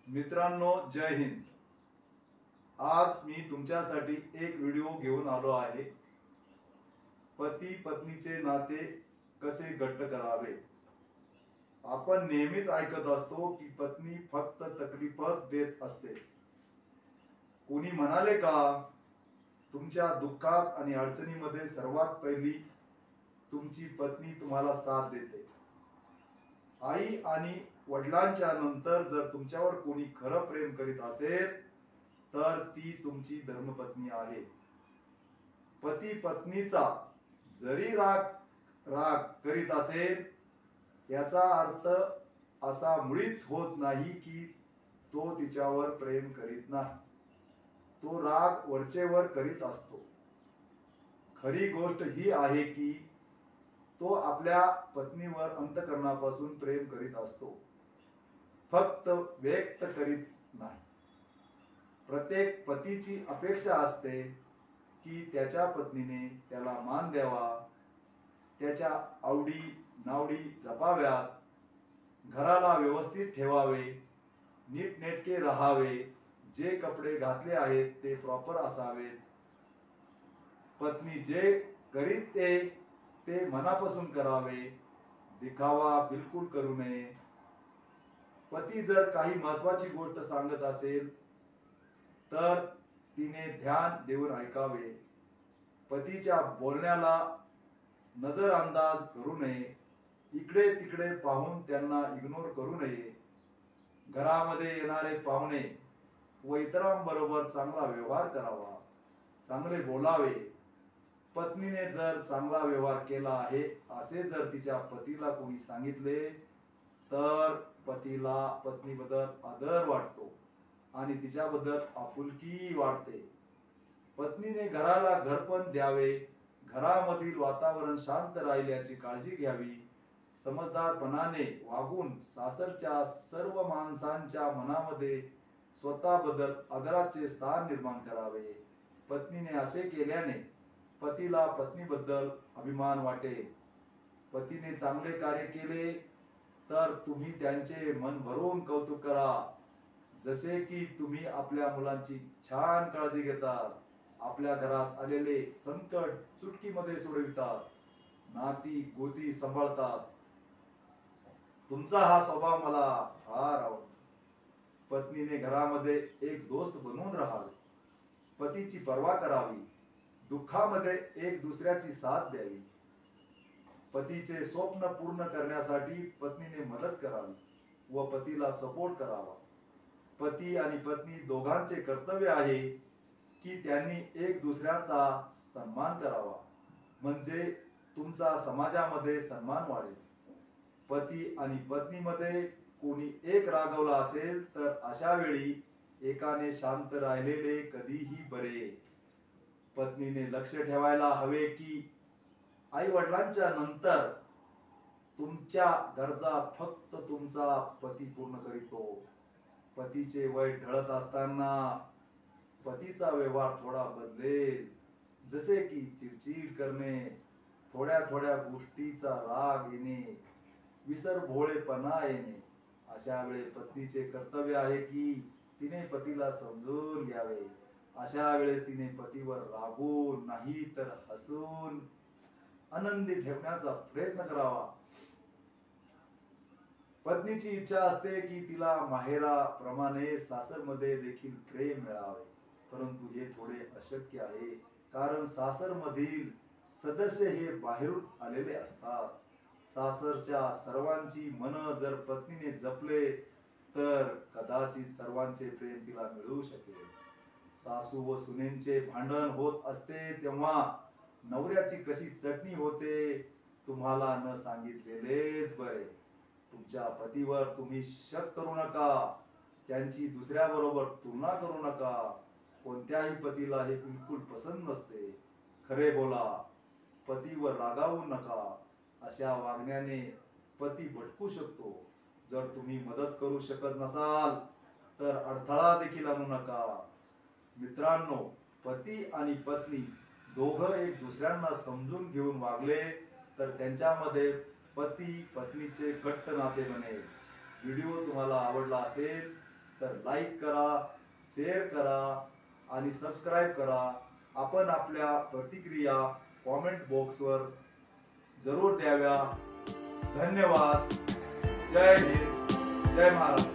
मित्रांनो, जय हिंद। आज मी तुमच्यासाठी एक व्हिडिओ घेऊन आलो आहे। पती पत्नीचे नाते कसे घट्ट करावे। आपण नेहमीच ऐकत असतो की पत्नी फक्त तकलीफच देत असते। कोणी म्हणाले का, तुमच्या दुःखात आणि अडचणीमध्ये सर्वात पहिली तुमची पत्नी तुम्हाला साथ देते। आई आणि वडिलांच्या नंतर जर तुमच्यावर कोणी खरं प्रेम करीत असेल तर ती तुमची धर्मपत्नी आहे। पती पत्नीचा जरी राग राग करीत असेल याचा अर्थ असा मुळीच होत नाही की तो तिच्यावर प्रेम करीत नाही। तो राग वरचेवर करीत असतो। खरी गोष्ट ही आहे की तो आपल्या पत्नीवर अंतःकरणापासून प्रेम करीत असतो, फक्त व्यक्त करीत नाही। प्रत्येक पतीची अपेक्षा असते की त्याच्या पत्नीने त्याला मान द्यावा, त्याच्या आवडी नावडी जपाव्यात, घराला व्यवस्थित ठेवावे, नीटनेटके राहावे, जे कपडे घातले आहेत ते प्रॉपर असावेत। पत्नी जे करीत ते मनापासून करावे, दिखावा बिलकुल करू नये। पती जर काही महत्वाची गोष्ट सांगत असेल तर तिने ध्यान देऊन ऐकावे। पतीच्या बोलण्याला नजरअंदाज करू नये, इकडे तिकडे पाहून त्यांना इग्नोर करू नये। घरामध्ये येणारे पाहुणे व इतरांबरोबर चांगला व्यवहार करावा, चांगले बोलावे। पत्नीने जर चांगला व्यवहार केला आहे असे जर तिच्या पतीला कोणी सांगितले तर पतीला पत्नीबद्दल आदर वाटतो आणि तिच्याबद्दल आपुलकी वाढते। पत्नीने घराला घरपण द्यावे, घरामधील वातावरण शांत राहील याची काळजी घ्यावी। समजदारपणाने वागून सासरच्या सर्व माणसांच्या मनामध्ये स्वतःबद्दल आदराचे स्थान निर्माण करावे। पत्नीने असे केल्याने पतीला पत्नीबद्दल अभिमान वाटेल। पतीने चांगले कार्य केले तर तुम्ही त्यांचे मन भरून कौतुक करा, जसे की तुम्ही आपल्या मुलांची छान काळजी घेतात, आपल्या घरात आलेले संकट चुटकीमध्ये सोडवितात, नाती गोती सांभाळतात। तुमचा हा स्वभाव मला फार आवडतो। पत्नीने घरामध्ये एक दोस्त बनून राहावे, पतीची पर्वा करावी, दुःखामध्ये एक दुसऱ्याची साथ द्यावी। पतीचे स्वप्न पूर्ण करण्यासाठी पत्नीने मदत करावी व पतीला सपोर्ट करावा। पती आणि पत्नी दोघांचे कर्तव्य आहे की त्यांनी एक दुसऱ्याचा सन्मान करावा, म्हणजे तुमचा समाजामध्ये सन्मान वाढेल। पती आणि पत्नीमध्ये कोणी एक रागावला असेल तर अशा वेळी एकाने शांत राहिलेले कधीही बरे। पत्नीने लक्ष ठेवायला हवे की आई वडिलांच्या नंतर तुमच्या गरजा फक्त तुमचा पती पूर्ण करीतो। पतीचे वय ढळत असताना पतीचा व्यवहार थोडा बदलेल, जसे की चिडचिड करणे, थोड्या थोड्या गोष्टीचा राग येणे, विसरभोळेपणा येणे। अशा वेळी पत्नीचे कर्तव्य आहे की तिने पतीला समजून घ्यावे। अशा वेळेस तिने पतीवर रागून नाही तर हसून आनंदी ठेवण्याचा प्रयत्न करावा। पत्नीची इच्छा असते की तिला माहेराप्रमाणे सासरमध्ये देखील प्रेम मिळावे, परंतु हे थोडे अशक्य आहे, कारण सासरमधील सदस्य हे बाहेरून आलेले असतात। सासरच्या सर्वांची मन जर पत्नीने जपले तर कदाचित सर्वांचे प्रेम तिला मिळू शकेल। सासू व सुनेंचे भांडण होत असते तेव्हा नवऱ्याची कशी चटणी होते तुम्हाला न सांगितलेलेच बरे। तुमच्या पतीवर तुम्ही शक करू नका, त्यांची दुसऱ्या बरोबर तुलना करू नका। कोणत्याही पतीला हे बिलकुल पसंत नसते। खरे बोला, पतीवर रागावू नका। अशा वागण्याने पती भटकू शकतो। जर तुम्ही मदत करू शकत नसाल तर अडथळा देखील आणू नका। मित्रांनो, पती आणि पत्नी दोघं एक दुसऱ्यांना समजून घेऊन वागले तर त्यांच्यामध्ये पती पत्नीचे घट्ट नाते बनेल। व्हिडिओ तुम्हाला आवडला असेल तर लाईक करा, शेअर करा आणि सबस्क्राईब करा. आपण आपल्या प्रतिक्रिया कॉमेंट बॉक्सवर जरूर द्याव्या. धन्यवाद. जय हिंद, जय महाराष्ट्र.